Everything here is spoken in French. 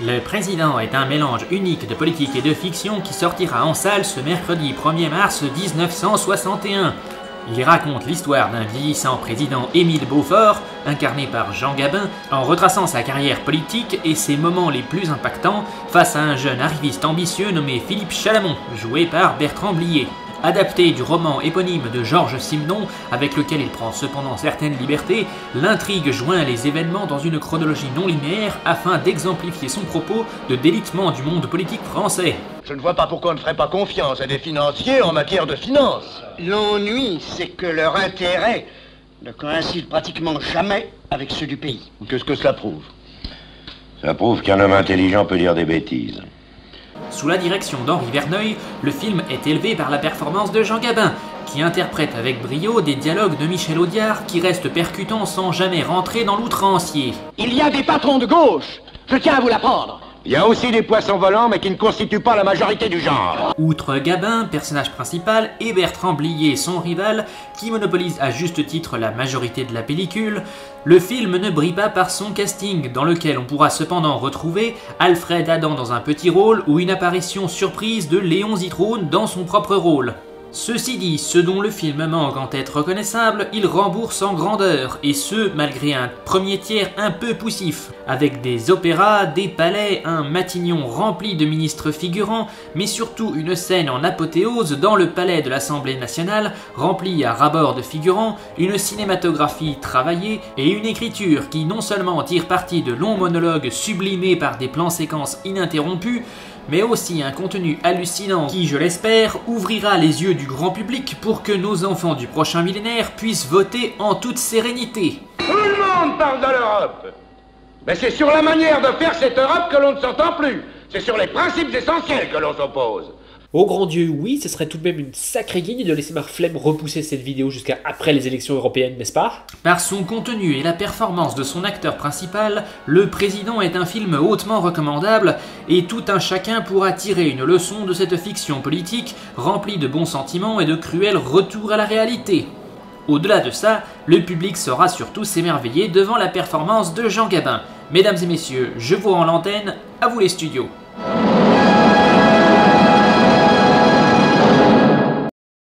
Le Président est un mélange unique de politique et de fiction qui sortira en salle ce mercredi 1er mars 1961. Il raconte l'histoire d'un vieillissant président Émile Beaufort, incarné par Jean Gabin, en retraçant sa carrière politique et ses moments les plus impactants face à un jeune arriviste ambitieux nommé Philippe Chalamon, joué par Bertrand Blier. Adapté du roman éponyme de Georges Simenon, avec lequel il prend cependant certaines libertés, l'intrigue joint les événements dans une chronologie non linéaire afin d'exemplifier son propos de délitement du monde politique français. Je ne vois pas pourquoi on ne ferait pas confiance à des financiers en matière de finances. L'ennui, c'est que leur intérêt ne coïncide pratiquement jamais avec ceux du pays. Qu'est-ce que cela prouve? Ça prouve qu'un homme intelligent peut dire des bêtises. Sous la direction d'Henri Verneuil, le film est élevé par la performance de Jean Gabin, qui interprète avec brio des dialogues de Michel Audiard qui restent percutants sans jamais rentrer dans l'outrancier. Il y a des patrons de gauche, je tiens à vous l'apprendre. Il y a aussi des poissons volants, mais qui ne constituent pas la majorité du genre. Outre Gabin, personnage principal, et Bertrand Blier, son rival, qui monopolise à juste titre la majorité de la pellicule, le film ne brille pas par son casting, dans lequel on pourra cependant retrouver Alfred Adam dans un petit rôle ou une apparition surprise de Léon Zitrone dans son propre rôle. Ceci dit, ce dont le film manque en être reconnaissable, il rembourse en grandeur, et ce, malgré un premier tiers un peu poussif, avec des opéras, des palais, un Matignon rempli de ministres figurants, mais surtout une scène en apothéose dans le palais de l'Assemblée nationale, rempli à ras-bord de figurants, une cinématographie travaillée, et une écriture qui non seulement tire parti de longs monologues sublimés par des plans-séquences ininterrompus, mais aussi un contenu hallucinant qui, je l'espère, ouvrira les yeux du grand public pour que nos enfants du prochain millénaire puissent voter en toute sérénité. Tout le monde parle de l'Europe. Mais c'est sur la manière de faire cette Europe que l'on ne s'entend plus. C'est sur les principes essentiels que l'on s'oppose. Au grand Dieu, oui, ce serait tout de même une sacrée guigne de laisser ma flemme repousser cette vidéo jusqu'à après les élections européennes, n'est-ce pas? Par son contenu et la performance de son acteur principal, Le Président est un film hautement recommandable et tout un chacun pourra tirer une leçon de cette fiction politique remplie de bons sentiments et de cruels retours à la réalité. Au-delà de ça, le public saura surtout s'émerveiller devant la performance de Jean Gabin. Mesdames et messieurs, je vous rends l'antenne, à vous les studios.